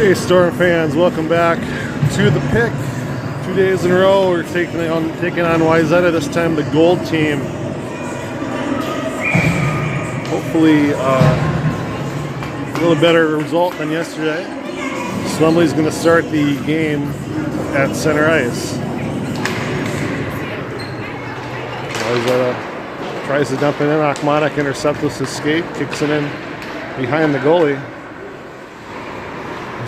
Hey Storm fans, welcome back to the pick. 2 days in a row we're taking on Wayzata, this time the gold team. Hopefully a little better result than yesterday. Swemley's going to start the game at center ice. Wayzata tries to dump it in. Akmanik intercepts with his skate, kicks it in behind the goalie.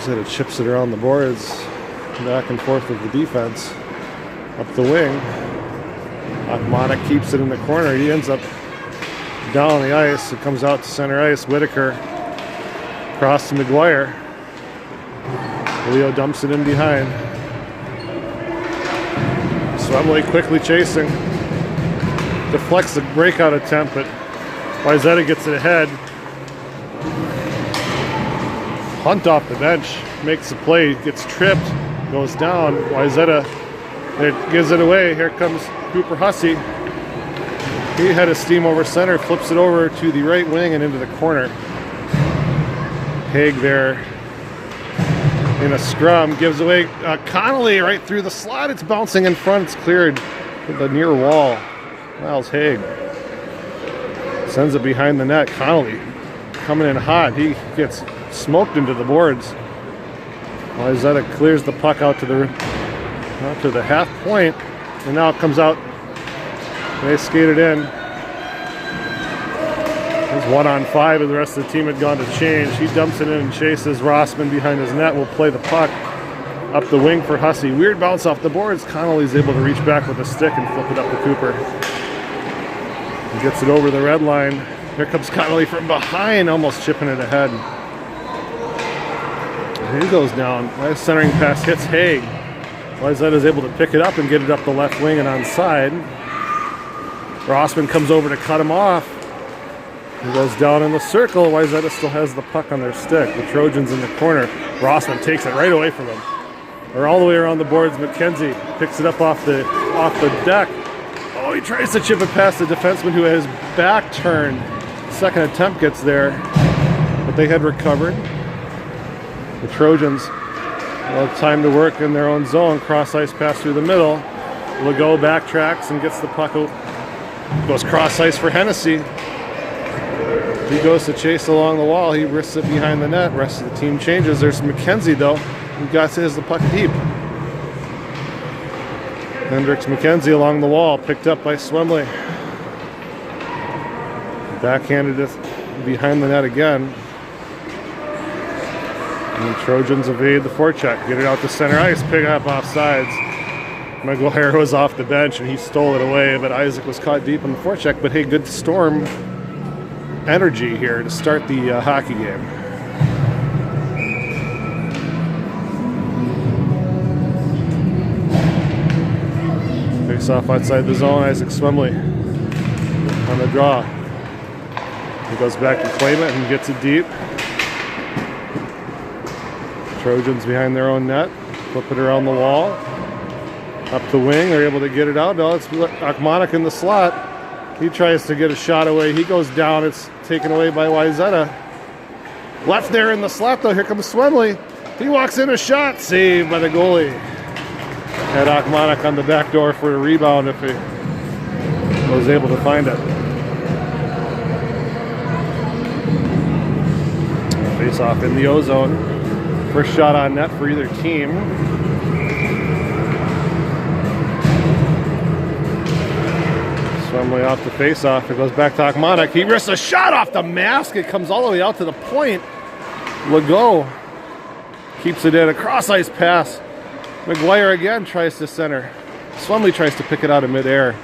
It chips it around the boards, back and forth with the defense, up the wing. Akmanik keeps it in the corner. He ends up down on the ice. It comes out to center ice. Whitaker across to McGuire. Leo dumps it in behind. Swemley quickly chasing. Deflects the breakout attempt, but Wayzata gets it ahead. Hunt off the bench, makes the play, gets tripped, goes down. Wayzata, it gives it away. Here comes Cooper Hussey. He had a steam over center, flips it over to the right wing and into the corner. Haig there in a scrum, gives away Connolly right through the slot. It's bouncing in front, it's cleared to the near wall. Miles Haig sends it behind the net. Connolly coming in hot. He gets smoked into the boards. Wayzata clears the puck out to the half point, and now it comes out. They skate it in. It's 1-on-5, and the rest of the team had gone to change. He dumps it in and chases. Rossman behind his net will play the puck up the wing for Hussey. Weird bounce off the boards. Connolly's able to reach back with a stick and flip it up to Cooper. He gets it over the red line. Here comes Connolly from behind, almost chipping it ahead. He goes down. Nice centering pass hits Haig. Wayzata is able to pick it up and get it up the left wing and onside. Rossman comes over to cut him off. He goes down in the circle. Wayzata still has the puck on their stick. The Trojans in the corner. Rossman takes it right away from him. They're all the way around the boards. McKenzie picks it up off the deck. Oh, he tries to chip it past the defenseman who has back turned. Second attempt gets there, but they had recovered. The Trojans will have time to work in their own zone. Cross ice pass through the middle. Legault backtracks and gets the puck out. Goes cross ice for Hennessy. He goes to chase along the wall. He risks it behind the net. Rest of the team changes. There's McKenzie though. He has the puck deep. Hendricks McKenzie along the wall, picked up by Swemley. Backhanded it behind the net again. And the Trojans evade the forecheck, get it out to center ice, pick up offsides. McGuire was off the bench and he stole it away, but Isaac was caught deep in the forecheck. But hey, good Storm energy here to start the hockey game. Face off outside the zone, Isaac Swemley on the draw. He goes back to claim it and gets it deep. Trojans behind their own net, flip it around the wall, up the wing. They're able to get it out. Now it's Akmanik in the slot. He tries to get a shot away. He goes down. It's taken away by Wayzata. Left there in the slot though. Here comes Swemley. He walks in, a shot saved by the goalie. Had Akmanik on the back door for a rebound if he was able to find it. Face off in the O-zone. First shot on net for either team. Swemley off the face-off. It goes back to Akmanik. He risks a shot off the mask. It comes all the way out to the point. Legault keeps it in. A cross-ice pass. McGuire again tries to center. Swemley tries to pick it out of midair.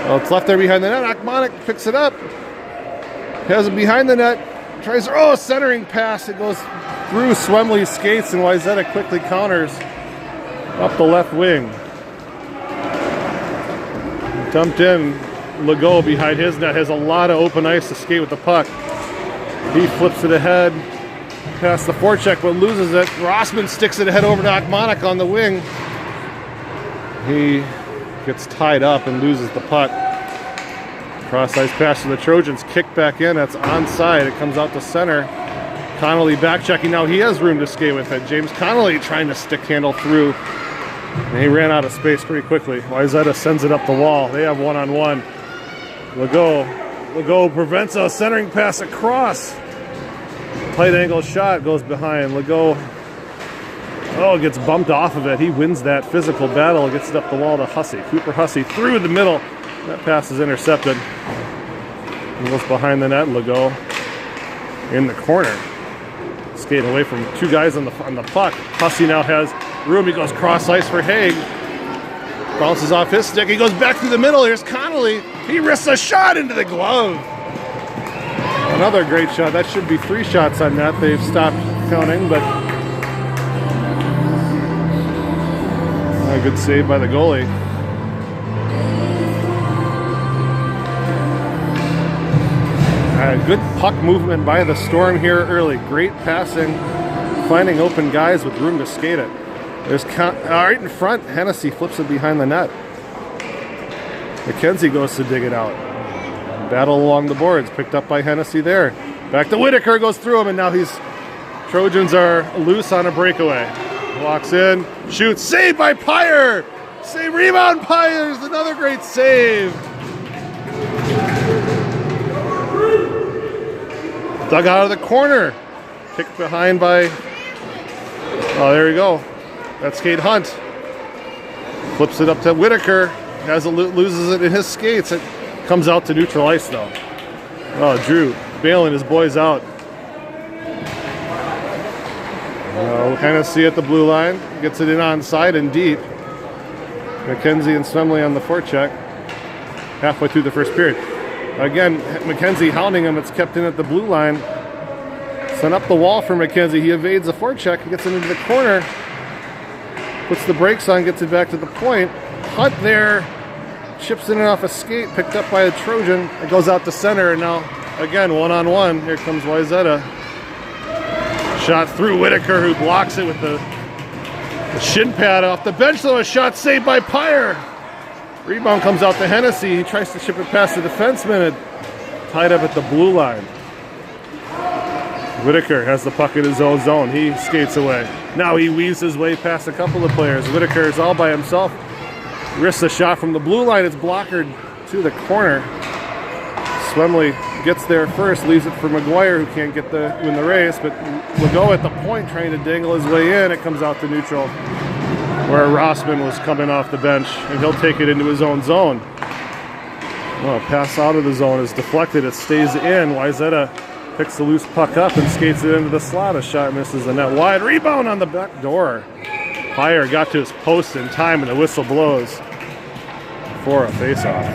Well, it's left there behind the net. Akmanik picks it up. Has it behind the net. Tries, centering pass. It goes through Swemley's skates and Wayzata quickly counters up the left wing. Dumped in. Legault behind his net has a lot of open ice to skate with the puck. He flips it ahead past the forecheck but loses it. Rossman sticks it ahead over to Akmanik on the wing. He gets tied up and loses the puck. Cross ice pass to the Trojans, kick back in, that's onside. It comes out to center. Connolly back checking now. He has room to skate with it. James Connolly trying to stick handle through. And he ran out of space pretty quickly. Wayzata sends it up the wall. They have one-on-one. Legault prevents a centering pass across. Tight angle shot goes behind. Legault, gets bumped off of it. He wins that physical battle. Gets it up the wall to Hussey. Cooper Hussey through the middle. That pass is intercepted. He goes behind the net. Legault in the corner. Skating away from two guys on the puck. Hussey now has room. He goes cross ice for Haig. Bounces off his stick. He goes back through the middle. Here's Connolly. He risks a shot into the glove. Another great shot. That should be 3 shots on net. They've stopped counting, but a good save by the goalie. Good puck movement by the Storm here early. Great passing, finding open guys with room to skate it. There's right in front. Hennessy flips it behind the net. McKenzie goes to dig it out. Battle along the boards, picked up by Hennessy there. Back to Whitaker, goes through him, and now Trojans are loose on a breakaway. Walks in, shoots, saved by Pyre! Save, rebound, Pyre! Another great save! Dug out of the corner. Kicked behind by, there you go. That's Kate Hunt. Flips it up to Whitaker. Loses it in his skates. It comes out to neutral ice though. Drew bailing his boys out. Hennessy at the blue line. Gets it in onside and deep. McKenzie and Swemley on the forecheck. Halfway through the first period. Again, McKenzie hounding him. It's kept in at the blue line. Sent up the wall for McKenzie. He evades the forecheck. Gets it into the corner. Puts the brakes on. Gets it back to the point. Hunt there. Chips in and off a skate. Picked up by a Trojan. It goes out to center. And now, again, one-on-one. Here comes Wayzata. Shot through Whitaker, who blocks it with the shin pad off the bench. Though a shot saved by Pyre. Rebound comes out to Hennessy. He tries to chip it past the defenseman. Tied up at the blue line. Whitaker has the puck in his own zone. He skates away. Now he weaves his way past a couple of players. Whitaker is all by himself. Risks a shot from the blue line. It's blockered to the corner. Swemley gets there first, leaves it for McGuire, who can't win the race, but Legault at the point trying to dangle his way in. It comes out to neutral, where Rossman was coming off the bench, and he'll take it into his own zone. Pass out of the zone is deflected. It stays in. Wayzata picks the loose puck up and skates it into the slot. A shot misses the net wide. Rebound on the back door. Pyre got to his post in time, and the whistle blows for a face-off.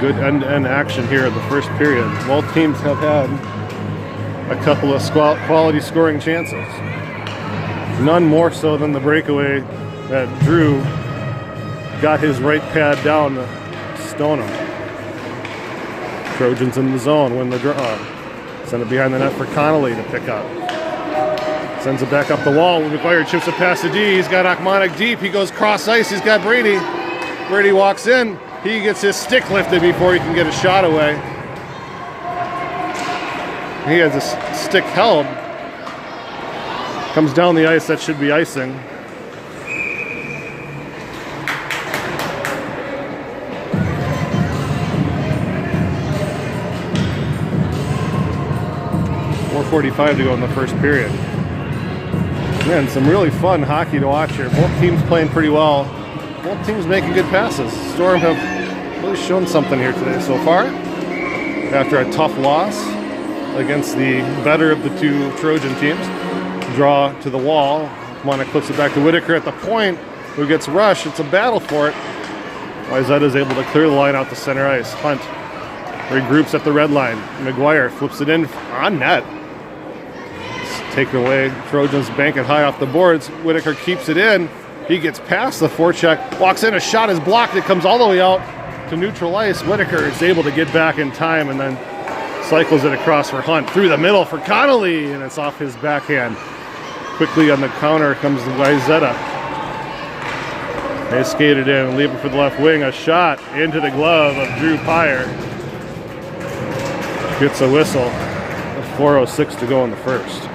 Good end-to-end action here in the first period. Both teams have had a couple of quality scoring chances. None more so than the breakaway that Drew got his right pad down to stone him. Trojans in the zone, win the draw. Send it behind the net for Connolly to pick up. Sends it back up the wall. McGuire chips it past the D. He's got Achmonic deep. He goes cross ice. He's got Brady. Brady walks in. He gets his stick lifted before he can get a shot away. He has his stick held. Comes down the ice. That should be icing. .445 to go in the first period. Man, some really fun hockey to watch here. Both teams playing pretty well. Both teams making good passes. Storm have really shown something here today so far. After a tough loss against the better of the two Trojan teams. Draw to the wall. Monik puts it back to Whitaker at the point, who gets rushed. It's a battle for it. Wayzata is able to clear the line out to center ice. Hunt regroups at the red line. McGuire flips it in on net. Taken away. Trojans bank it high off the boards. Whitaker keeps it in. He gets past the forecheck. Walks in. A shot is blocked. It comes all the way out to neutral ice. Whitaker is able to get back in time and then cycles it across for Hunt. Through the middle for Connolly, and it's off his backhand. Quickly on the counter comes the Wayzata. They skated in, leave it for the left wing. A shot into the glove of Drew Pyre. gets a whistle. 4:06 to go in the first.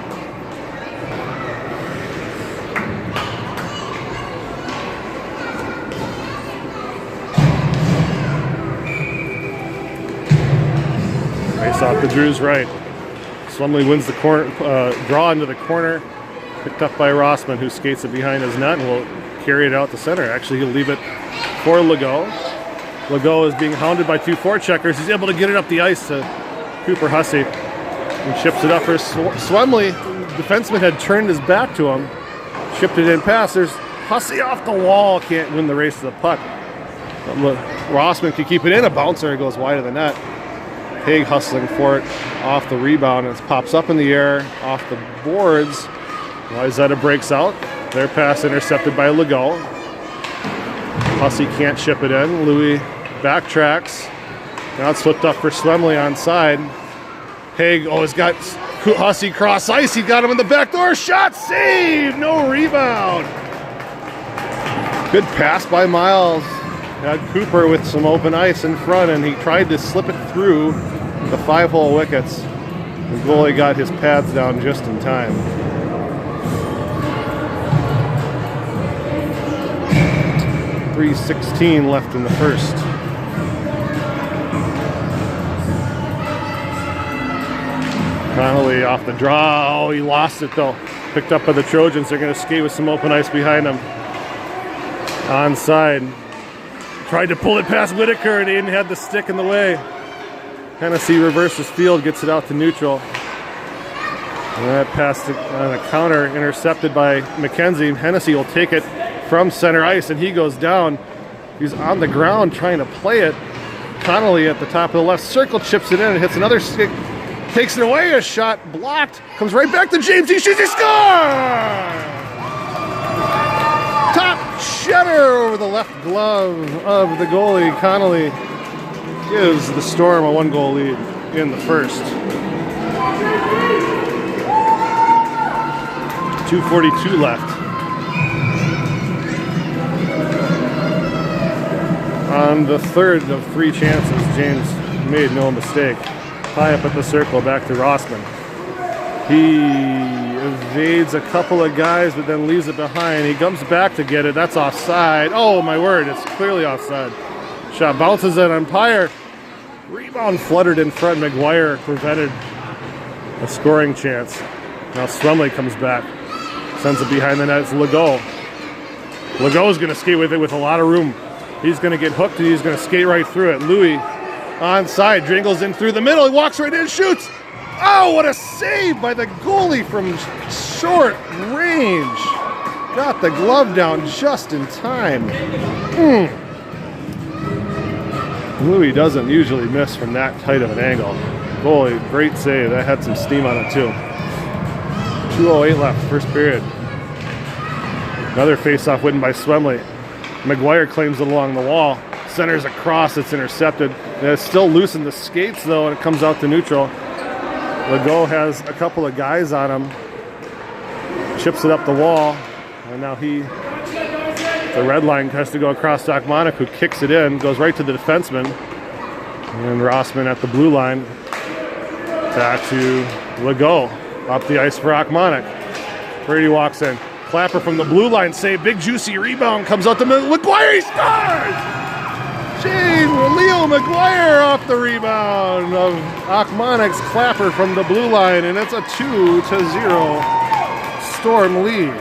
Race off the Drew's right. Swumley wins the corner, draw into the corner. Picked up by Rossman, who skates it behind his net and will carry it out to center. Actually, he'll leave it for Legault. Legault is being hounded by two forecheckers. He's able to get it up the ice to Cooper Hussey. And chips it up for Swumley. The defenseman had turned his back to him. Chipped it in past. There's Hussey off the wall. Can't win the race to the puck. Rossman can keep it in. A bouncer. It goes wide of the net. Haig hustling for it off the rebound. It pops up in the air off the boards. Wayzata breaks out. Their pass intercepted by Legault. Hussey can't chip it in. Louis backtracks. Now it's flipped up for Swumley on side. Haig, he's got Hussey cross ice. He got him in the back door. Shot, save, no rebound. Good pass by Miles. Had Cooper with some open ice in front, and he tried to slip it through the 5-hole wickets. The goalie got his pads down just in time. .316 left in the first. Connolly off the draw. Oh, he lost it though. Picked up by the Trojans. They're going to skate with some open ice behind them. Onside. Tried to pull it past Whitaker, and Aiden had the stick in the way. Hennessy reverses field, gets it out to neutral. And that pass on a counter intercepted by McKenzie. Hennessy will take it from center ice, and he goes down. He's on the ground trying to play it. Connolly at the top of the left circle chips it in and hits another stick. Takes it away, a shot blocked. Comes right back to James. He shoots, he scores! Top shutter over the left glove of the goalie. Connolly gives the Storm a 1-goal lead in the first. 2:42 left. On the third of 3 chances, James made no mistake. High up at the circle, back to Rossman. He evades a couple of guys, but then leaves it behind. He comes back to get it. That's offside. Oh, my word, it's clearly offside. Shot bounces at umpire. Rebound fluttered in front. McGuire prevented a scoring chance. Now Swumley comes back. Sends it behind the net. It's Legault. Legault's going to skate with it with a lot of room. He's going to get hooked, and he's going to skate right through it. Louis onside, dringles in through the middle. He walks right in, shoots. Oh, what a save by the goalie from short range. Got the glove down just in time. Louis doesn't usually miss from that tight of an angle. Goalie, great save. That had some steam on it too. 2:08 left, first period. Another face-off win by Swumley. McGuire claims it along the wall. Centers across, it's intercepted. It's still loose in the skates though, and it comes out to neutral. Legault has a couple of guys on him. Chips it up the wall, and now the red line has to go across to Akmonic, who kicks it in, goes right to the defenseman. And Rossman at the blue line. Back to Legault. Up the ice for Akmonic. Brady walks in. Clapper from the blue line save. Big juicy rebound comes out to McGuire. He scores! Leo McGuire off the rebound of Akmonic's Clapper from the blue line, and it's a 2-0 Storm lead.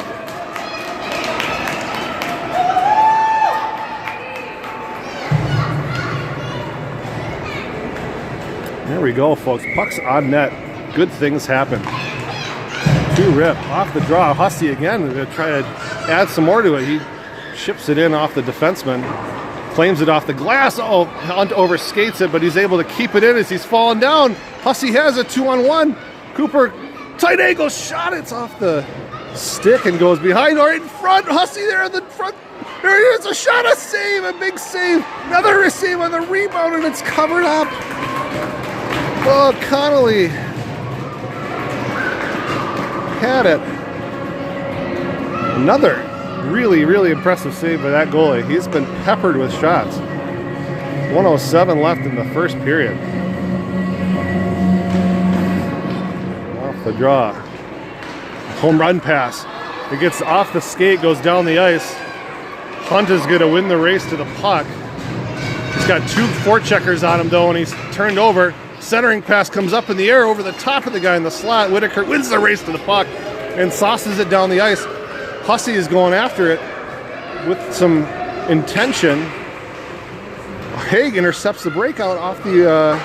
There we go, folks. Puck's on net. Good things happen. 2-rip off the draw. Hussey again to try to add some more to it. He ships it in off the defenseman. Claims it off the glass. Oh, Hunt overskates it, but he's able to keep it in as he's falling down. Hussey has a 2-on-1. Cooper, tight angle shot. It's off the stick and goes behind or in front. Hussey there in the front. There he is. A shot, a save, a big save. Another save on the rebound, and it's covered up. Oh, Connolly had it. Another really, really impressive save by that goalie. He's been peppered with shots. 1:07 left in the first period. the draw. Home run pass. It gets off the skate, goes down the ice. Hunt is going to win the race to the puck. He's got 2 forecheckers on him, though, and he's turned over. Centering pass comes up in the air over the top of the guy in the slot. Whitaker wins the race to the puck and sauces it down the ice. Hussey is going after it with some intention. Haig intercepts the breakout off the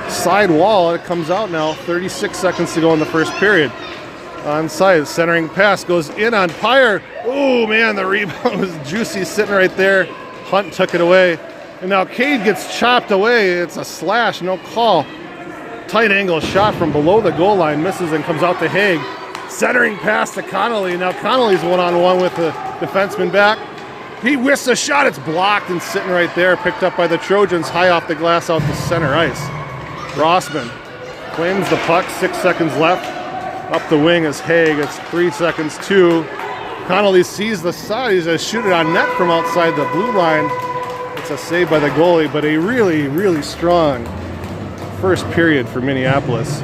side wall. It comes out now. 36 seconds to go in the first period. Onside, centering pass goes in on Pyre. Oh man, the rebound was juicy sitting right there. Hunt took it away. And now Cade gets chopped away. It's a slash, no call. Tight angle shot from below the goal line. Misses and comes out to Haig. Centering pass to Connolly. Now Connolly's one-on-one with the defenseman back. He whisks a shot. It's blocked and sitting right there. Picked up by the Trojans high off the glass out to center ice. Rossman claims the puck. 6 seconds left. Up the wing is Haig. It's 3 seconds, 2. Connolly sees the side. He's going to shoot it on net from outside the blue line. It's a save by the goalie, but a really, really strong first period for Minneapolis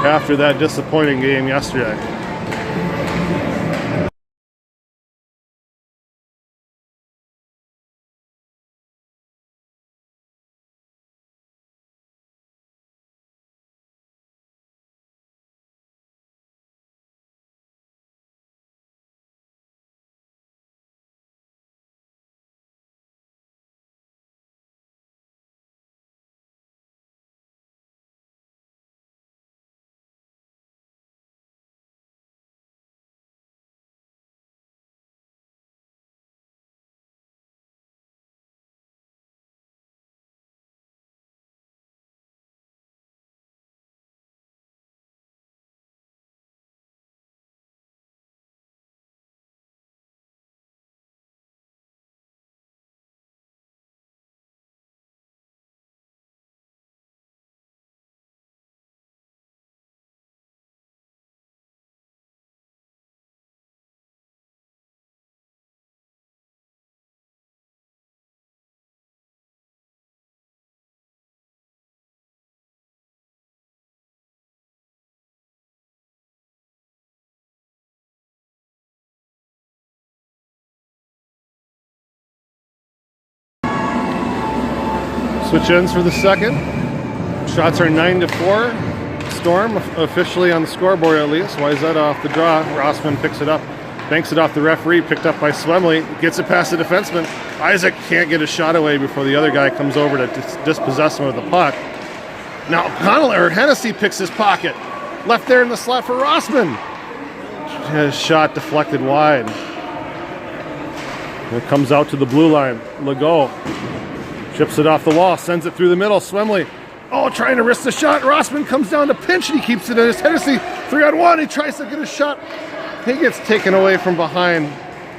after that disappointing game yesterday. Switch ends for the second. Shots are 9-4. Storm officially on the scoreboard at least. Wayzata off the draw. Rossman picks it up. Banks it off the referee. Picked up by Swemley. Gets it past the defenseman. Isaac can't get a shot away before the other guy comes over to dispossess him of the puck. Now Hennessy picks his pocket. Left there in the slot for Rossman. His shot deflected wide. It comes out to the blue line. Legault chips it off the wall, sends it through the middle. Swemley, trying to risk the shot. Rossman comes down to pinch and he keeps it in his Hennessy. 3-on-1, he tries to get a shot. He gets taken away from behind.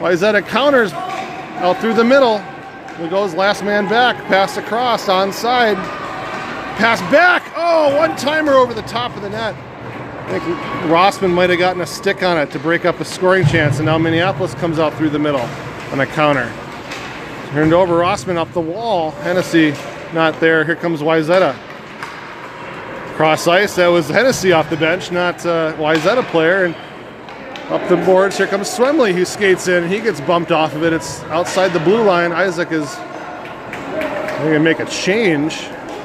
Wayzata counters out through the middle. Legault's last man back. Pass across, onside. Pass back. One-timer over the top of the net. I think Rossman might have gotten a stick on it to break up a scoring chance, and now Minneapolis comes out through the middle on a counter. Turned over, Rossman up the wall. Hennessy not there. Here comes Wayzata. Cross ice, that was Hennessy off the bench, not Wayzata player. And up the boards, here comes Swemley, who skates in. He gets bumped off of it. It's outside the blue line. Isaac is going to make a change.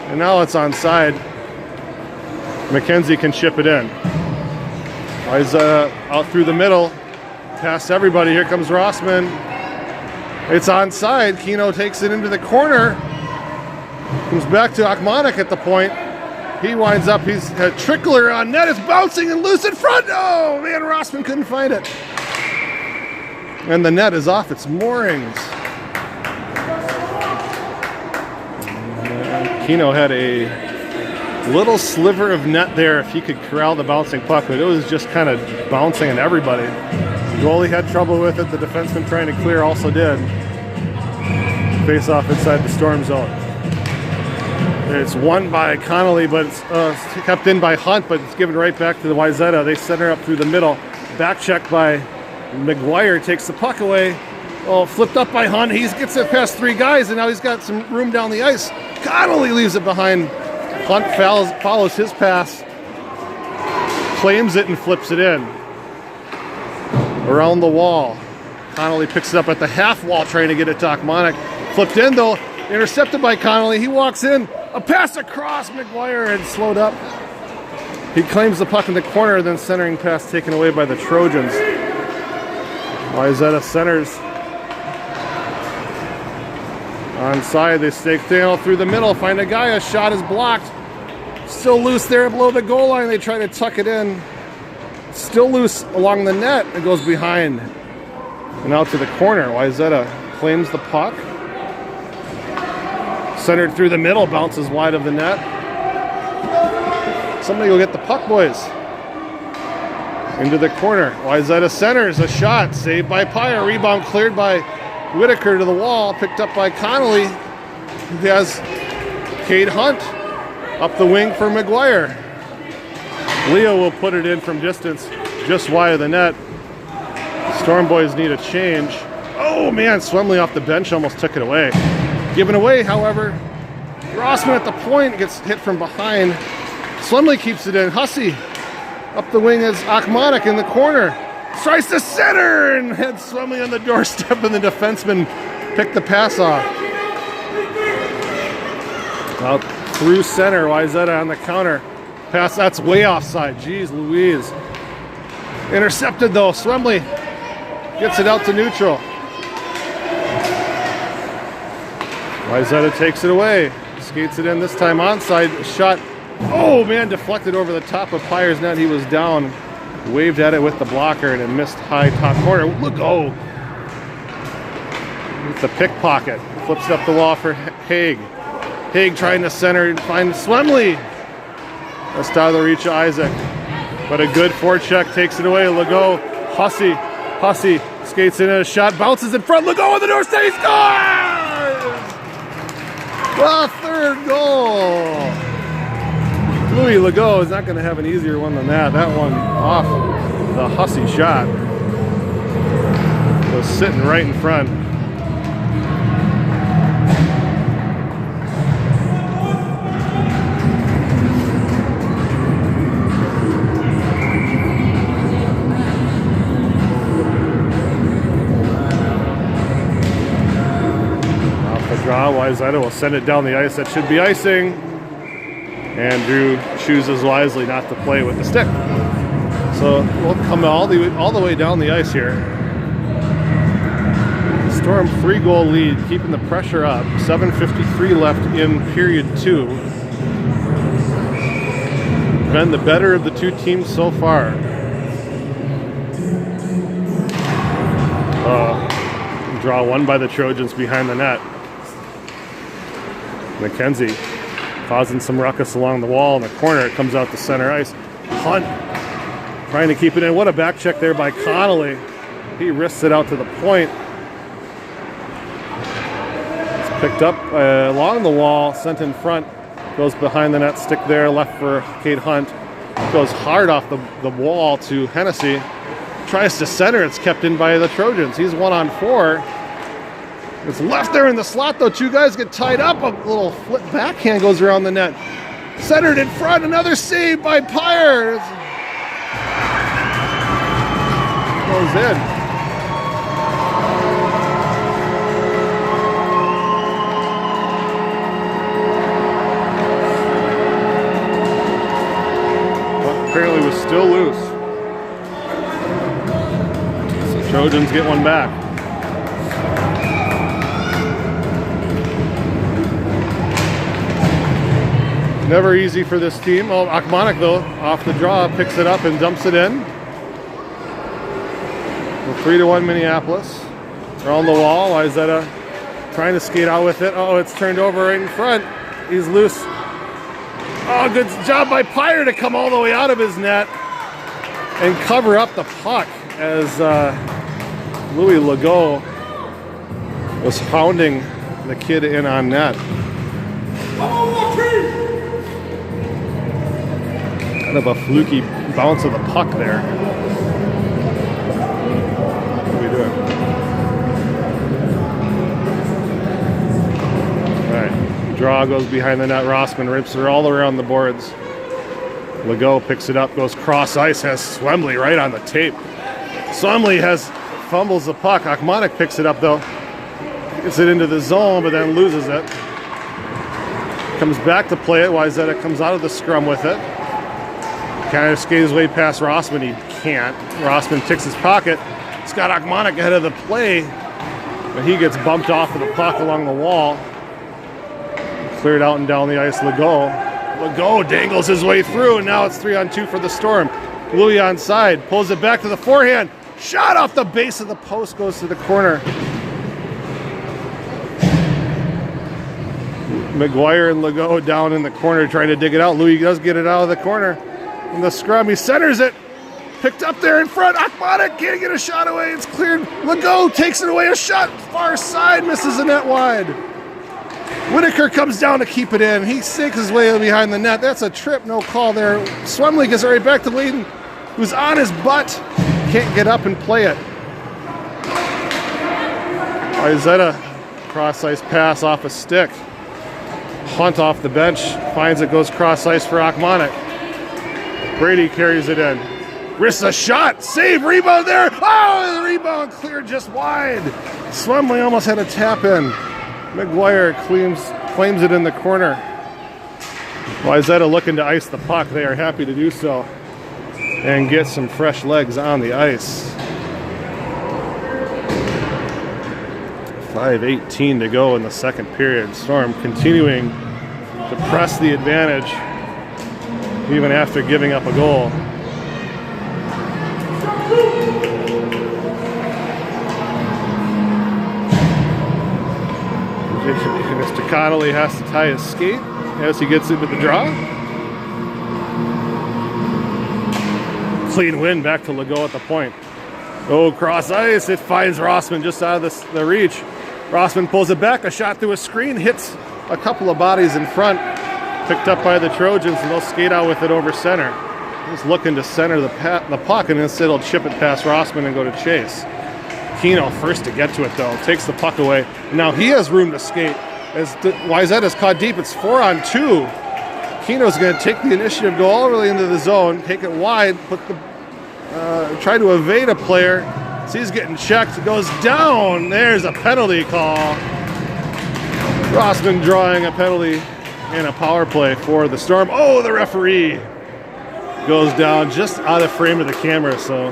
And now it's onside. McKenzie can chip it in. Wayzata out through the middle. Past everybody. Here comes Rossman. It's onside. Kino takes it into the corner. Comes back to Akmanik at the point. He winds up. He's a trickler on net. It's bouncing and loose in front. Oh, man, Rossman couldn't find it. And the net is off its moorings. Kino had a little sliver of net there if he could corral the bouncing puck, but it was just kind of bouncing on everybody. The goalie had trouble with it. The defenseman trying to clear also did. Face off inside the Storm zone. It's won by Connolly, but it's kept in by Hunt, but it's given right back to the Wayzata. They center up through the middle. Back check by McGuire, takes the puck away. Flipped up by Hunt. He gets it past 3 guys, and now he's got some room down the ice. Connolly leaves it behind. Hunt follows his pass claims it and flips it in. Around the wall. Connolly picks it up at the half wall trying to get it to Akmonic. Flipped in though, intercepted by Connolly. He walks in, a pass across. McGuire had slowed up. He claims the puck in the corner, then centering pass taken away by the Trojans. Wayzata centers. Onside, they stake Thano through the middle, find a guy, a shot is blocked. Still loose there below the goal line, they try to tuck it in. Still loose along the net, it goes behind. And out to the corner, Wayzata claims the puck. Centered through the middle, bounces wide of the net. Somebody go get the puck, boys. Into the corner, Wayzata centers, a shot, saved by Pyre, rebound cleared by Whitaker to the wall, picked up by Connolly. He has Cade Hunt up the wing for McGuire. Leo will put it in from distance, just wide of the net. Storm boys need a change. Oh man, Swemley off the bench almost took it away. Given away, however, Rossman at the point gets hit from behind. Swemley keeps it in. Hussey up the wing is Akmonic in the corner. Tries to center and had Swemley on the doorstep, and the defenseman picked the pass off. Out through center, Wayzata on the counter. Pass, that's way offside. Jeez Louise. Intercepted though. Swemley gets it out to neutral. Wayzata takes it away. Skates it in this time onside. Shot. Oh man, deflected over the top of Pyre's net. He was down. Waved at it with the blocker and it missed high top corner. Look, oh! With the pickpocket. Flips it up the wall for Haig. Haig trying to center and find Swemley. Just out of the reach of Isaac. But a good forecheck takes it away. Legault, Hussey skates in a shot, bounces in front. Legault on the doorstep, he scores! The third goal! Louis Legault is not going to have an easier one than that. That one off the Hussey shot was sitting right in front. Off the draw, Wayzata will send it down the ice. That should be icing. And Drew chooses wisely not to play with the stick. So we'll come all the way down the ice here. Storm 3-goal lead, keeping the pressure up. 7:53 left in period 2. Been the better of the two teams so far. Draw one by the Trojans behind the net. McKenzie causing some ruckus along the wall in the corner. It comes out to center ice. Hunt trying to keep it in. What a back check there by Connolly. He risks it out to the point. It's picked up along the wall, sent in front. Goes behind the net, stick there, left for Cade Hunt. Goes hard off the wall to Hennessy. Tries to center, it's kept in by the Trojans. He's 1-on-4. It's left there in the slot though. Two guys get tied up. A little flip backhand goes around the net. Centered in front, another save by Pyre. Goes in. But apparently was still loose. So Trojans get one back. Never easy for this team. Oh, Akmonic though, off the draw, picks it up and dumps it in. 3-1 Minneapolis. Around the wall, Wayzata trying to skate out with it. Oh, it's turned over right in front. He's loose. Oh, good job by Pyre to come all the way out of his net and cover up the puck as Louis Legault was hounding the kid in on net. Kind of a fluky bounce of the puck there. What are we doing? All right, draw goes behind the net. Rossman rips her all around the boards. Legault picks it up, goes cross ice, has Swemley right on the tape. Swemley fumbles the puck. Achmonic picks it up though. Gets it into the zone, but then loses it. Comes back to play it. Wayzata comes out of the scrum with it. Kind of skates his way past Rossman. He can't. Rossman ticks his pocket. Scott Achmonic ahead of the play, but he gets bumped off of the puck along the wall. Cleared out and down the ice, Legault dangles his way through, and now it's 3-on-2 for the Storm. Louis on side, pulls it back to the forehand. Shot off the base of the post, goes to the corner. McGuire and Legault down in the corner trying to dig it out. Louis does get it out of the corner. In the scrum, he centers it. Picked up there in front. Achmonic can't get a shot away. It's cleared. Legault takes it away. A shot far side, misses the net wide. Whitaker comes down to keep it in. He sinks his way behind the net. That's a trip, no call there. Swemley gets it right back to Layden, who's on his butt. Can't get up and play it. Wayzata cross ice pass off a stick. Hunt off the bench, finds it, goes cross ice for Achmonic. Brady carries it in. Risks a shot, save, rebound there. Oh, the rebound cleared just wide. Swemley almost had a tap in. McGuire claims it in the corner. Wayzata looking to ice the puck. They are happy to do so and get some fresh legs on the ice. 5:18 to go in the second period. Storm continuing to press the advantage even after giving up a goal. Mr. Connolly has to tie his skate as he gets into the draw. Clean win back to Legault at the point. Oh, cross ice. It finds Rossman just out of the reach. Rossman pulls it back. A shot through a screen. Hits a couple of bodies in front. Picked up by the Trojans, and they'll skate out with it over center. Just looking to center the puck, and instead he'll chip it past Rossman and go to chase. Keno first to get to it, though. Takes the puck away. Now he has room to skate. As Wayzata's caught deep, it's 4-on-2. Keno's going to take the initiative, go all the way into the zone, take it wide, try to evade a player. So he's getting checked. It goes down. There's a penalty call. Rossman drawing a penalty and a power play for the Storm. Oh, the referee goes down just out of frame of the camera. So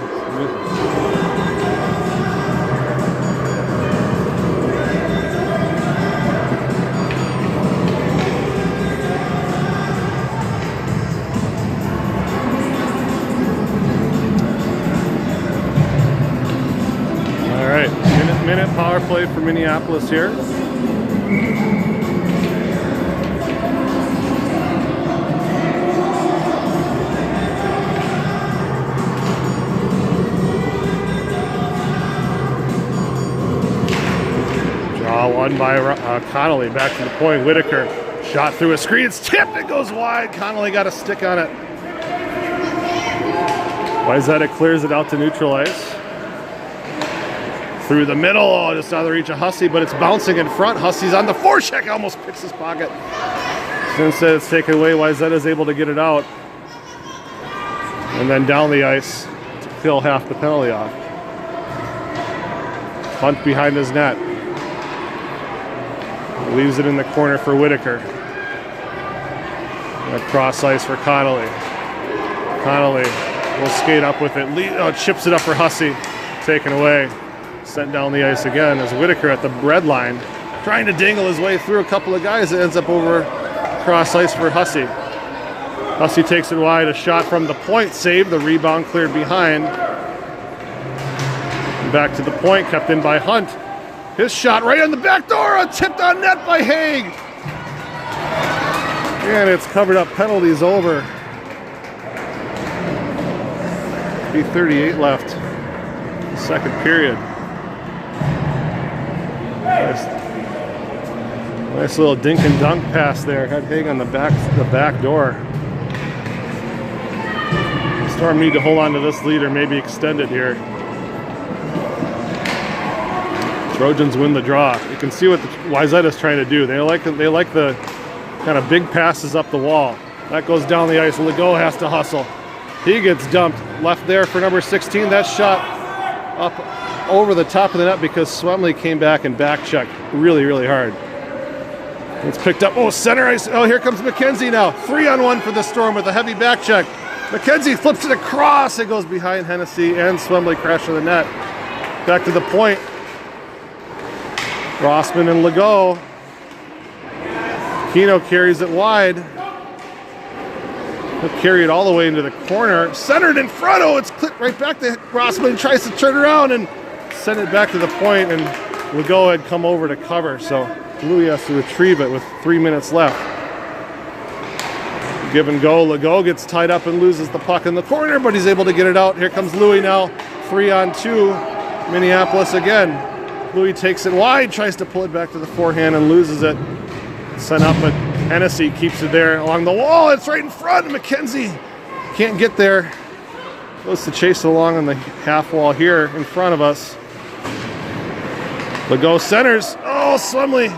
minute power play for Minneapolis here. Draw one by Connolly, back to the point. Whitaker shot through a screen, it's tipped, it goes wide. Connolly got a stick on it. Wayzata clears it out to neutral ice. Through the middle, just out of the reach of Hussey, but it's bouncing in front. Hussey's on the forecheck, almost picks his pocket. Instead, it's taken away. Wayzata's able to get it out. And then down the ice to kill half the penalty off. Hunt behind his net. Leaves it in the corner for Whitaker. Cross ice for Connolly. Connolly will skate up with it. Chips it up for Hussey. Taken away. Sent down the ice again as Whitaker at the red line, trying to dangle his way through a couple of guys. It ends up over cross ice for Hussey. Hussey takes it wide, a shot from the point, saved, the rebound cleared behind. Back to the point, kept in by Hunt. His shot right on the back door, tipped on net by Haig. And it's covered up, penalties over. 3:38 left, second period. Nice little dink and dunk pass there. Had Haig on the back door. The Storm need to hold on to this lead or maybe extend it here. Trojans win the draw. You can see what Wayzata's trying to do. They like the kind of big passes up the wall. That goes down the ice. Legault has to hustle. He gets dumped. Left there for number 16. That shot up over the top of the net because Swemley came back and back checked really, really hard. It's picked up. Oh, center ice. Oh, here comes McKenzie now. 3-on-1 for the Storm with a heavy back check. McKenzie flips it across. It goes behind Hennessy and Swemley crash to the net. Back to the point. Rossman and Legault. Keno carries it wide. He'll carry it all the way into the corner. Centered in front. Oh, it's clipped right back to Rossman. Tries to turn around and send it back to the point, and Legault had come over to cover. So Louis has to retrieve it with 3 minutes left. Give and go. Legault gets tied up and loses the puck in the corner, but he's able to get it out. Here comes Louis now. 3-on-2. Minneapolis again. Louis takes it wide, tries to pull it back to the forehand and loses it. Sent up, but Hennessy keeps it there along the wall. It's right in front. McKenzie can't get there. Goes to chase it along on the half wall here in front of us. Legault centers. Oh, Swemley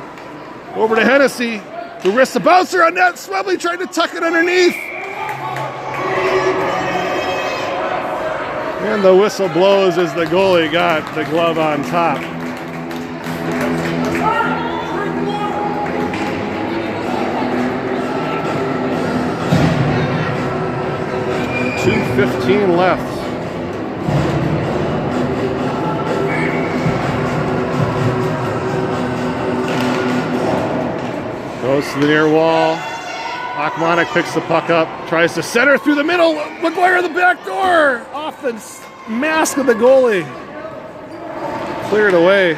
over to Hennessy, who risks the bouncer on net. Swemley tried to tuck it underneath. And the whistle blows as the goalie got the glove on top. .2:15 left. Goes to the near wall. Achmonic picks the puck up, tries to center through the middle. McGuire the back door, off the mask of the goalie. Cleared away.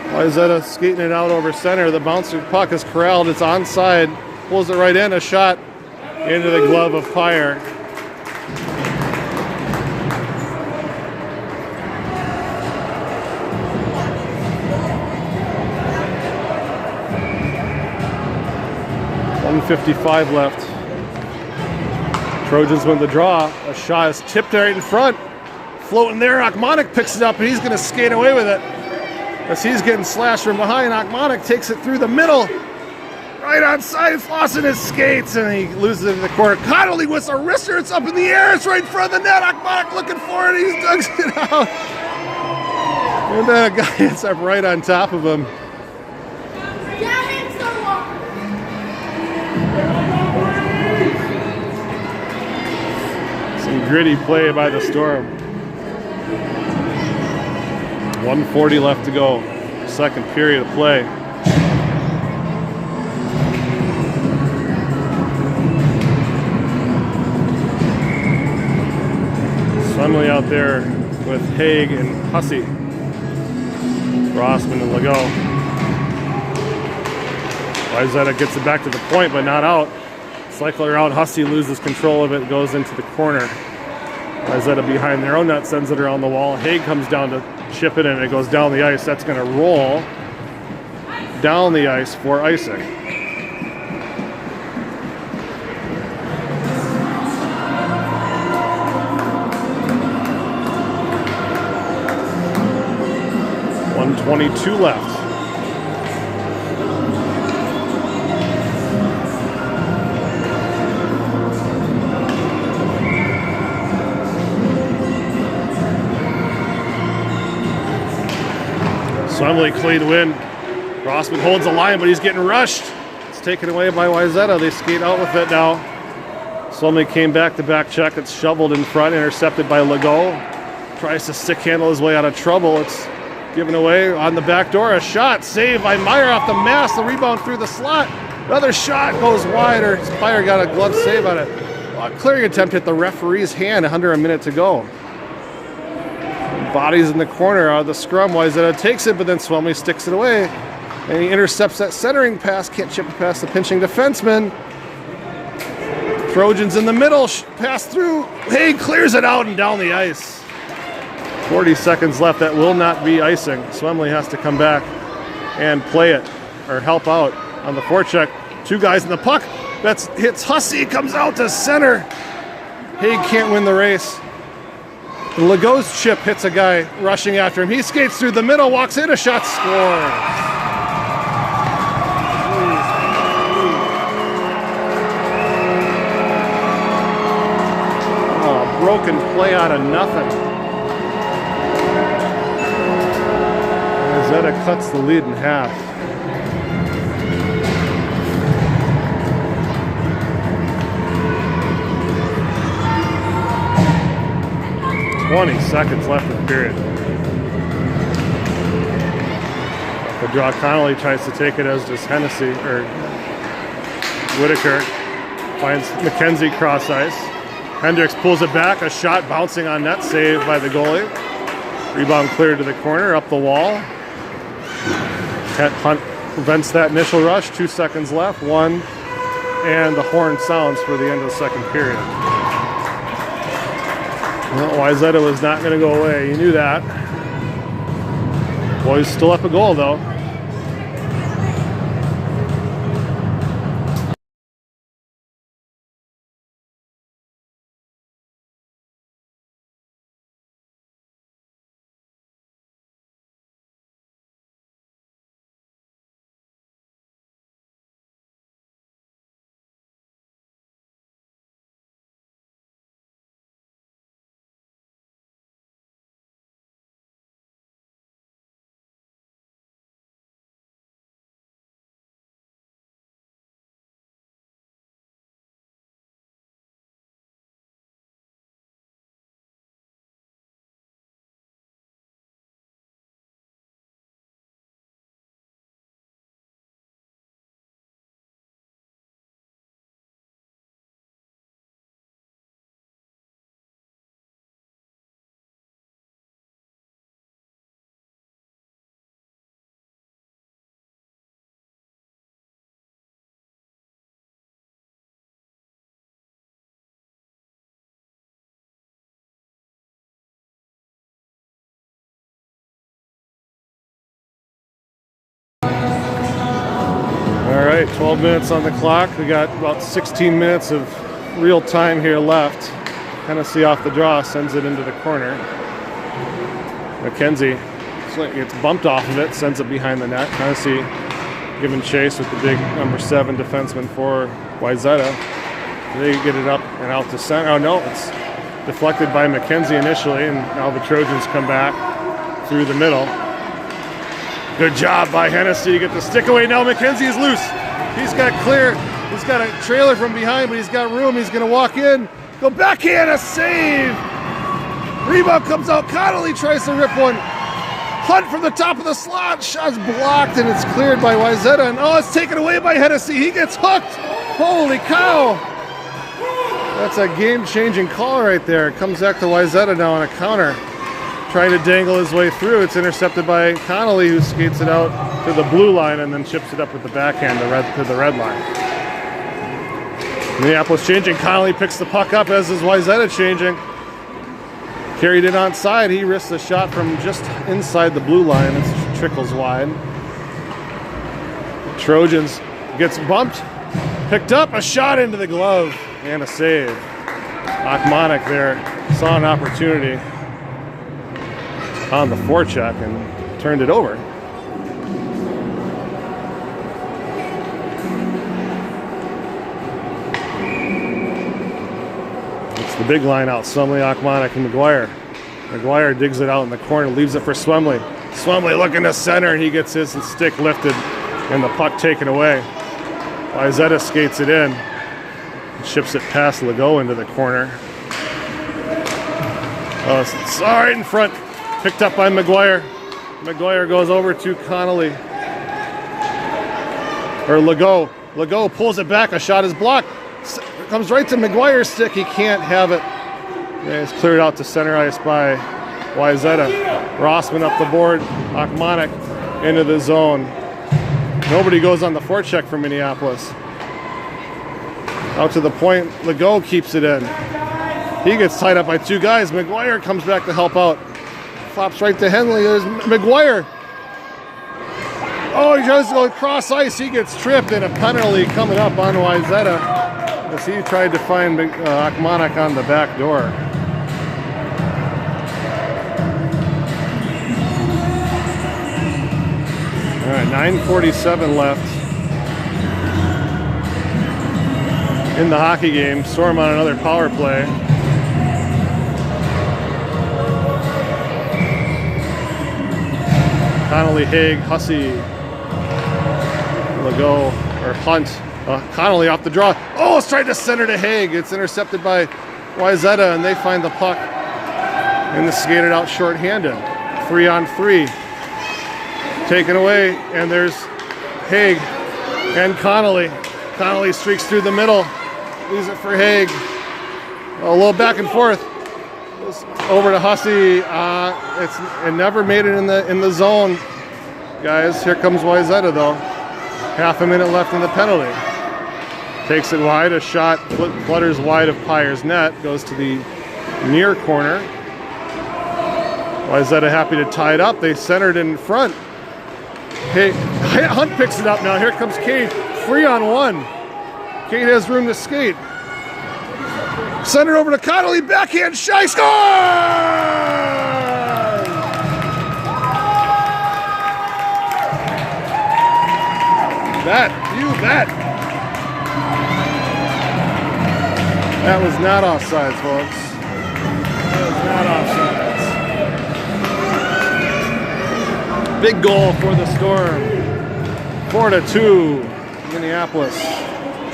Wayzata skating it out over center. The bouncer puck is corralled. It's onside. Pulls it right in. A shot into the glove of Pyre. .155 left. Trojans win the draw. A shot is tipped right in front. Floating there. Achmonic picks it up and he's going to skate away with it. As he's getting slashed from behind, Achmonic takes it through the middle. Right onside, flossing his skates, and he loses it in the corner. Connolly with a wrister. It's up in the air. It's right in front of the net. Achmonic looking for it. He dugs it out. And then a guy hits up right on top of him. Some gritty play by the Storm. 1:40 left to go. Second period of play. Swemley out there with Haig and Hussey. Rossman and Legault. Wayzata gets it back to the point, but not out. Cycle around. Hussey loses control of it, goes into the corner. Wayzata behind their own net sends it around the wall. Haig comes down to chip it in, and it goes down the ice. That's going to roll down the ice for icing. .122 left. Swemley clean win. Rossman holds the line, but he's getting rushed. It's taken away by Wayzata. They skate out with it now. Swemley came back to back check. It's shoveled in front, intercepted by Legault. Tries to stick handle his way out of trouble. It's given away on the back door. A shot, saved by Meyer off the mask. The rebound through the slot. Another shot goes wide, or Meyer got a glove save on it. A clearing attempt hit the referee's hand under a minute to go. Bodies in the corner out of the scrum. Wayzata takes it, but then Swemley sticks it away. And he intercepts that centering pass. Can't chip it past the pinching defenseman. Trojans in the middle. Pass through. Haig clears it out and down the ice. 40 seconds left. That will not be icing. Swemley has to come back and play it or help out on the forecheck. Two guys in the puck. That hits Hussey. Comes out to center. Haig can't win the race. Legault's chip hits a guy rushing after him. He skates through the middle, walks in, a shot, scores. broken play out of nothing. Wayzata cuts the lead in half. Seconds left in the period. The draw, Connolly tries to take it as does Hennessy, or Whitaker finds McKenzie cross ice. Hendricks pulls it back, a shot bouncing on net, saved by the goalie. Rebound cleared to the corner, up the wall. Hunt prevents that initial rush, 2 seconds left, one, and the horn sounds for the end of the second period. Well, Wayzata was not going to go away. You knew that. Boys still up a goal, though. All right, 12 minutes on the clock. We got about 16 minutes of real time here left. Hennessy off the draw, sends it into the corner. McKenzie gets bumped off of it, sends it behind the net. Hennessy giving chase with the big number 7 defenseman for Wayzata. They get it up and out to center. Oh no, it's deflected by McKenzie initially, and now the Trojans come back through the middle. Good job by Hennessy to get the stick away. Now McKenzie is loose. He's got clear. He's got a trailer from behind, but he's got room. He's going to walk in. Go backhand, a save. Rebound comes out. Connolly tries to rip one. Hunt from the top of the slot. Shot's blocked, and it's cleared by Wayzata. And oh, it's taken away by Hennessy. He gets hooked. Holy cow. That's a game-changing call right there. It comes back to Wayzata now on a counter. Trying to dangle his way through. It's intercepted by Connolly, who skates it out to the blue line and then chips it up with the backhand to the red line. Minneapolis changing. Connolly picks the puck up, as is Wayzata changing. Carried it onside. He risks a shot from just inside the blue line. It trickles wide. Trojans gets bumped, picked up, a shot into the glove, and a save. Achmonic there saw an opportunity on the forecheck and turned it over. It's the big line out, Swemley, Achmonic, and McGuire. McGuire digs it out in the corner, leaves it for Swemley. Swemley looking to center, and he gets his stick lifted and the puck taken away. Wayzata skates it in and ships it past Legault into the corner. It's all right in front. Picked up by McGuire. McGuire goes over to Connolly. Or Legault. Legault pulls it back. A shot is blocked. Comes right to McGuire's stick. He can't have it. Yeah, it's cleared out to center ice by Wayzata. Rossman up the board. Achmonic into the zone. Nobody goes on the forecheck for Minneapolis. Out to the point. Legault keeps it in. He gets tied up by 2 guys. McGuire comes back to help out. Flops right to Henley. There's McGuire. Oh, he tries to go cross ice. He gets tripped, and a penalty coming up on Wayzata as he tried to find Achmonic on the back door. All right, 9:47 left in the hockey game. Storm on another power play. Connolly, Haig, Hussey, Legault, or Hunt. Connolly off the draw. Oh, it's trying to center to Haig. It's intercepted by Wayzata, and they find the puck and the skated out shorthanded. 3-on-3. Taken away, and there's Haig and Connolly. Connolly streaks through the middle. Leaves it for Haig. A little back and forth. Over to Hussey. It never made it in the zone, guys. Here comes Wayzata though. Half a minute left in the penalty. Takes it wide. A shot flutters wide of Pyre's net. Goes to the near corner. Wayzata happy to tie it up. They centered in front. Hey, Hunt picks it up now. Here comes Cade. 3-on-1. Cade has room to skate. Send it over to Connolly, backhand, shy, score! You bet. That was not offsides, folks. That was not offsides. Big goal for the Storm. 4-2, Minneapolis.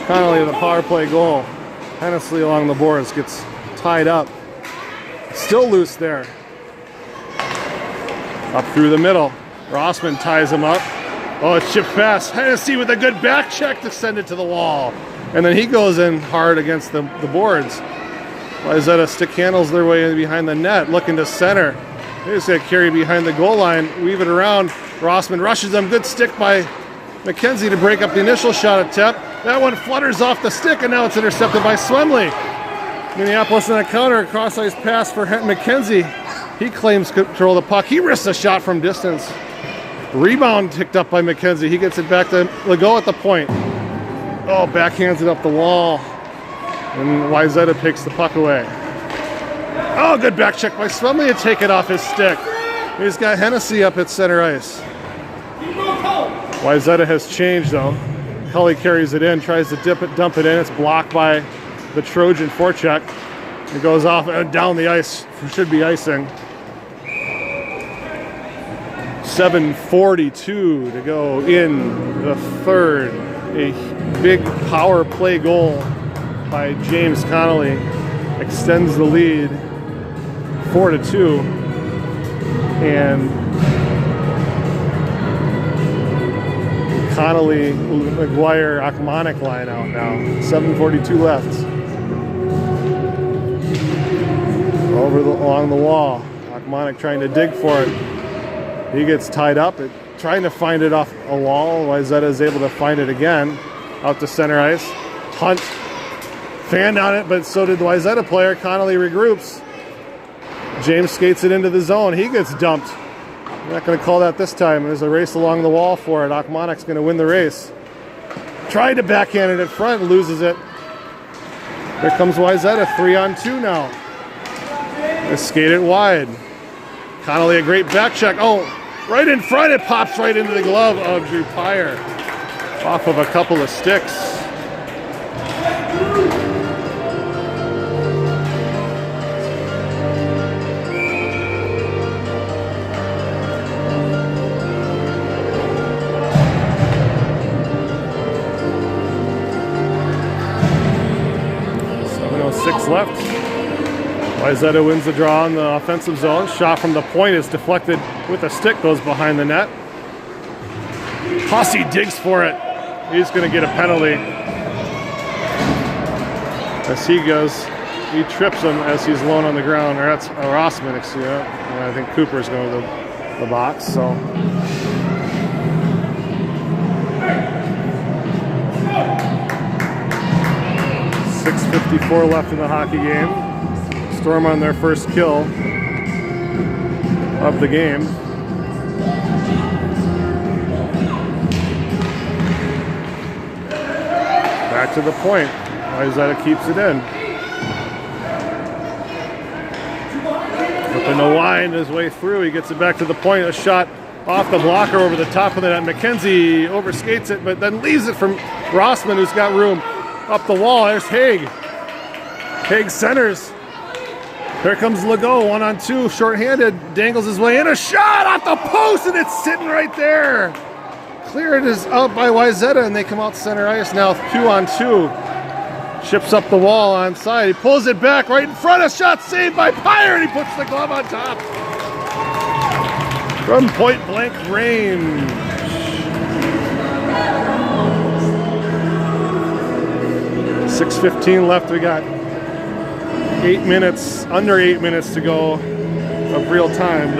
Connolly with a power play goal. Hennessy along the boards gets tied up. Still loose there. Up through the middle. Rossman ties him up. Oh, it's chipped past. Hennessy with a good back check to send it to the wall. And then he goes in hard against the boards. Wayzata stick handles their way in behind the net, looking to center. They just got carried behind the goal line, weave it around. Rossman rushes them. Good stick by McKenzie to break up the initial shot attempt. That one flutters off the stick, and now it's intercepted by Swemley. Minneapolis on a counter, a cross-ice pass for McKenzie. He claims control of the puck. He risks a shot from distance. Rebound ticked up by McKenzie. He gets it back to Legault at the point. Oh, backhands it up the wall. And Wayzata takes the puck away. Oh, good back check by Swemley to take it off his stick. He's got Hennessy up at center ice. Wayzata has changed though. Cully carries it in, tries to dump it in. It's blocked by the Trojan forecheck. It goes off and down the ice. Should be icing. 7:42 to go in the third. A big power play goal by James Connolly extends the lead 4-2. And Connolly, McGuire, Akmonic line out now. 7:42 left. Along the wall. Akmonic trying to dig for it. He gets tied up, trying to find it off a wall. Wayzata is able to find it again. Out to center ice. Hunt fanned on it, but so did the Wayzata player. Connolly regroups. James skates it into the zone. He gets dumped. I'm not going to call that this time. There's a race along the wall for it. Akmonic's going to win the race. Tried to backhand it in front, loses it. Here comes Wayzata, 3-on-2 now. They skate it wide. Connolly, a great back check. Oh, right in front, it pops right into the glove of Drew Pyre. Off of a couple of sticks. Left. Wayzata wins the draw in the offensive zone. Shot from the point is deflected with a stick, goes behind the net. Hussey digs for it. He's going to get a penalty. As he goes, he trips him as he's alone on the ground. Or that's Rossman, excuse me. And I think Cooper's going to the box. So. .54 left in the hockey game. Storm on their first kill of the game. Back to the point. Wayzata keeps it in. Looking to wind his way through. He gets it back to the point. A shot off the blocker over the top of the net. McKenzie overskates it, but then leaves it from Rossman, who's got room up the wall. There's Haig. Haig centers. Here comes Legault, 1-on-2, short-handed, dangles his way in, a shot off the post, and it's sitting right there. Cleared is out by Wayzata, and they come out center ice now, 2-on-2. Chips up the wall onside. He pulls it back right in front. A shot saved by Pyre, and he puts the glove on top. From point blank range. .6:15 left. We got 8 minutes, under 8 minutes to go of real time.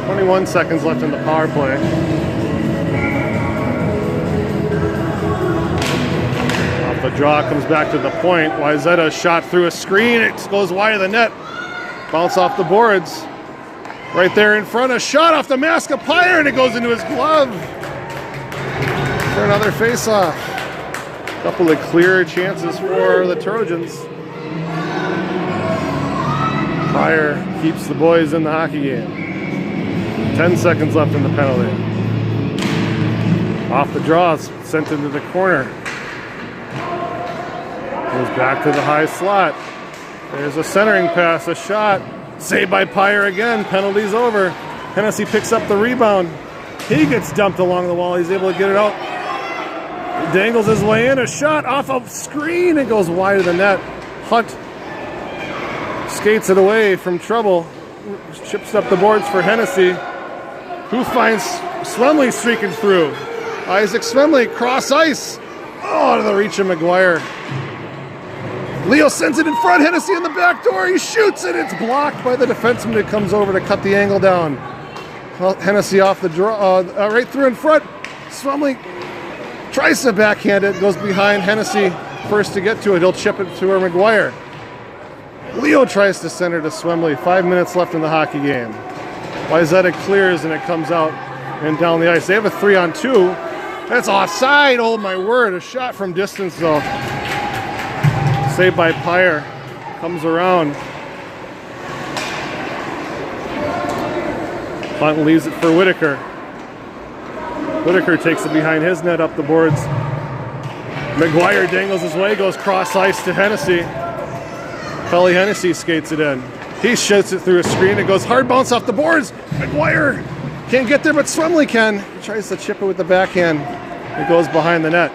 21 seconds left in the power play. Off the draw, comes back to the point. Wayzata shot through a screen. It goes wide of the net. Bounce off the boards. Right there in front, a shot off the mask of Pyre, and it goes into his glove for another face-off. A couple of clear chances for the Trojans. Pyre keeps the boys in the hockey game. 10 seconds left in the penalty. Off the draw, sent into the corner. Goes back to the high slot. There's a centering pass, a shot. Saved by Pyre again. Penalty's over. Hennessy picks up the rebound. He gets dumped along the wall. He's able to get it out. Dangles his way in. A shot off a screen. It goes wide of the net. Hunt skates it away from trouble. Chips up the boards for Hennessy, who finds Swemley streaking through. Isaac Swemley, cross ice. Oh, out of the reach of McGuire. Leo sends it in front. Hennessy in the back door. He shoots it. It's blocked by the defenseman that comes over to cut the angle down. Well, Hennessy off the draw, right through in front. Swemley tries to backhand it. Goes behind Hennessy. First to get to it. He'll chip it to McGuire. Leo tries to center to Swemley. 5 minutes left in the hockey game. Wayzata clears and it comes out and down the ice. They have a 3-on-2. That's offside. Oh my word. A shot from distance though. Saved by Pyre. Comes around. Hunt leaves it for Whitaker. Whitaker takes it behind his net up the boards. McGuire dangles his way, goes cross ice to Hennessy. Cully Hennessy skates it in. He shoots it through a screen. It goes hard bounce off the boards. McGuire can't get there, but Swemley can. He tries to chip it with the backhand. It goes behind the net.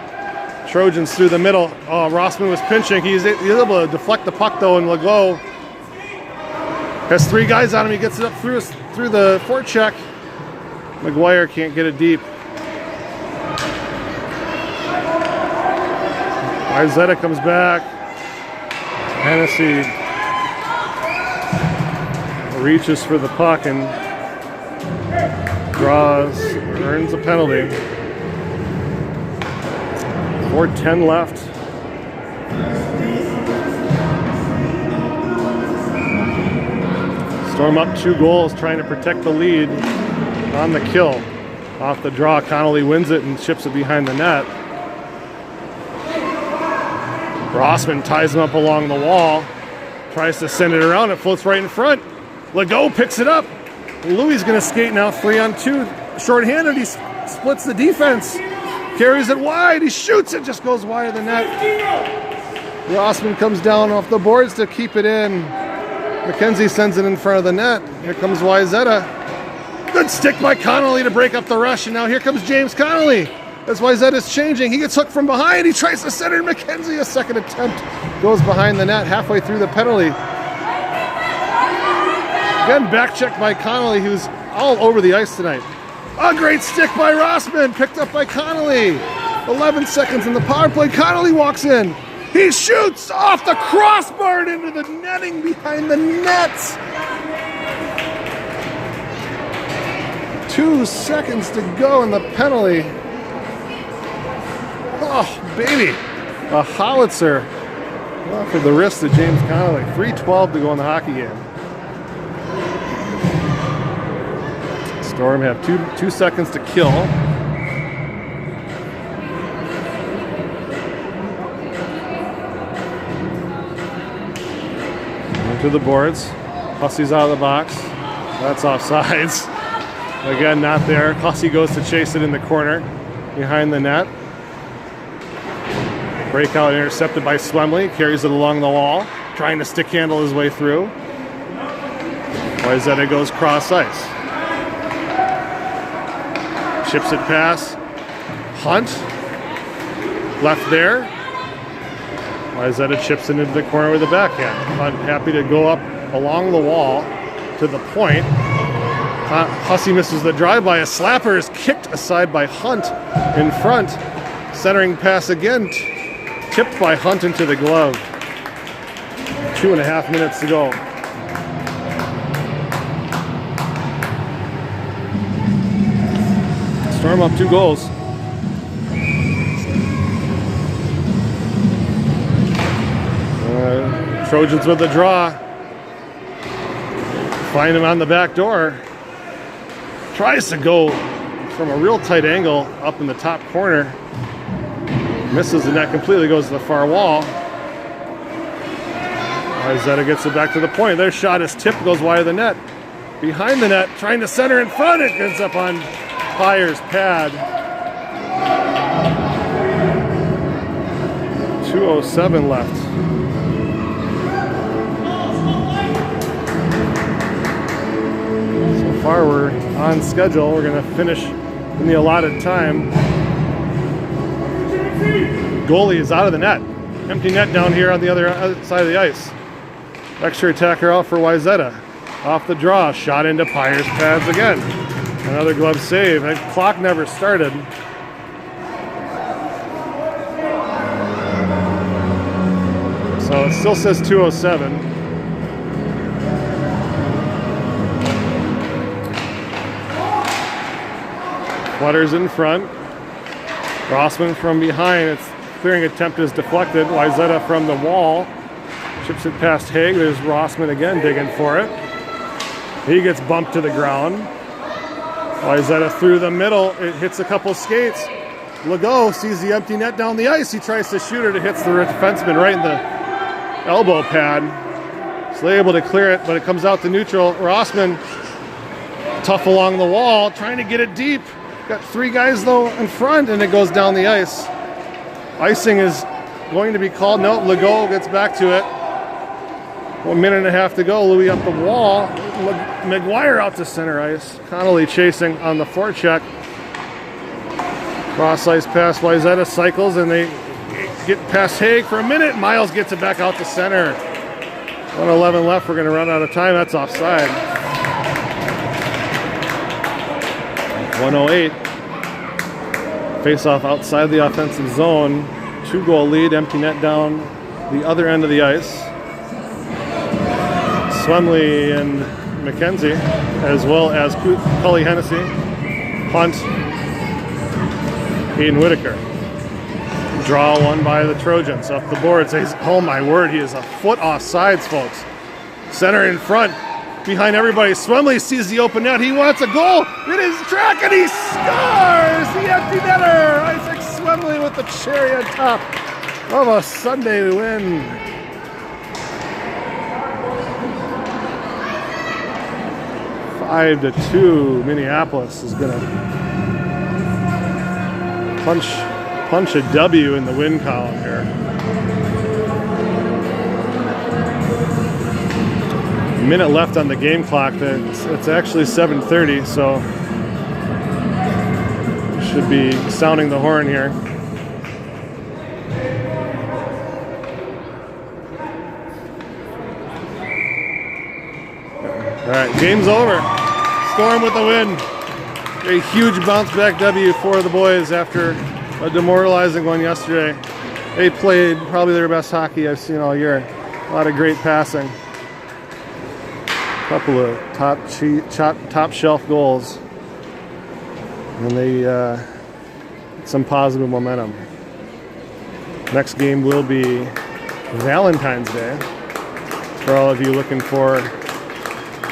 Trojans through the middle. Oh, Rossman was pinching. He's able to deflect the puck though, and Legault has 3 guys on him. He gets it up through the forecheck. McGuire can't get it deep. Wayzata comes back. Hennessy reaches for the puck and earns a penalty. 4:10 left. Storm up 2 goals, trying to protect the lead on the kill. Off the draw, Connolly wins it and chips it behind the net. Rossman ties him up along the wall, tries to send it around. It floats right in front. Legault picks it up. Louis is going to skate now 3-on-2. Short-handed, he splits the defense. Carries it wide. He shoots it. Just goes wide of the net. Rossman comes down off the boards to keep it in. McKenzie sends it in front of the net. Here comes Wayzata. Good stick by Connolly to break up the rush. And now here comes James Connolly. As Wayzata's changing. He gets hooked from behind. He tries to center McKenzie. A second attempt. Goes behind the net halfway through the penalty. Again, back check by Connolly, who's all over the ice tonight. A great stick by Rossman, picked up by Connolly. 11 seconds in the power play. Connolly walks in. He shoots off the crossbar and into the netting behind the nets. 2 seconds to go in the penalty. Oh, baby. A howitzer off of the wrist of James Connolly. 3:12 to go in the hockey game. Storm have two seconds to kill. Into the boards. Hussey's out of the box. That's offsides. Again, not there. Hussey goes to chase it in the corner behind the net. Breakout intercepted by Swemley. Carries it along the wall. trying to stick handle his way through. Wayzata goes cross ice. Chips it past Hunt. Left there. Wayzata chips it into the corner with a backhand. Hunt happy to go up along the wall to the point. Hussey misses the drive-by. A slapper is kicked aside by Hunt in front. Centering pass again, tipped by Hunt into the glove. 2.5 minutes to go. Storm up 2 goals. Trojans with the draw. Find him on the back door. Tries to go from a real tight angle up in the top corner. Misses the net completely, goes to the far wall. Wayzata gets it back to the point. Their shot is tipped, goes wide of the net. Behind the net, trying to center in front. It ends up on Pyre's pad. 2:07 left. So far we're on schedule. We're going to finish in the allotted time. Goalie is out of the net. Empty net down here on the other side of the ice. Extra attacker out for Wayzata. Off the draw, shot into Pyre's pads again. Another glove save. The clock never started. So it still says 2:07. Flutters in front. Rossman from behind. Its clearing attempt is deflected. Wayzata from the wall. Chips it past Haig. There's Rossman again digging for it. He gets bumped to the ground. Wayzata through the middle. It hits a couple skates. Legault sees the empty net down the ice. He tries to shoot it. It hits the defenseman right in the elbow pad. So they're able to clear it, but it comes out to neutral. Rossman tough along the wall, trying to get it deep. Got 3 guys though in front, and it goes down the ice. Icing is going to be called. No, Legault gets back to it. 1.5 minutes to go. Louis up the wall. McGuire out to center ice. Connolly chasing on the forecheck. Cross ice pass. Wayzata cycles, and they get past Haig for a minute. Miles gets it back out to center. 1:11 left. We're going to run out of time. That's offside. 1:08. Face-off outside the offensive zone. 2-goal lead. Empty net down the other end of the ice. Swemley and McKenzie, as well as Cully Hennessy, Hunt, Hayden Whitaker. Draw one by the Trojans up the boards. Oh my word, he is a foot off sides, folks. Center in front, behind everybody. Swemley sees the open net. He wants a goal. It is track, and he scores! The empty netter! Isaac Swemley with the cherry on top of a Sunday win. Five to 2. Minneapolis is going to punch a W in the win column here. A minute left on the game clock. It's actually 7:30, so should be sounding the horn here. All right, game's over. Storm with the win. A huge bounce back W for the boys after a demoralizing one yesterday. They played probably their best hockey I've seen all year. A lot of great passing. A couple of top shelf goals. And they some positive momentum. Next game will be Valentine's Day. For all of you looking for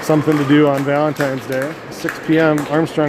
something to do on Valentine's Day, 6 p.m. Armstrong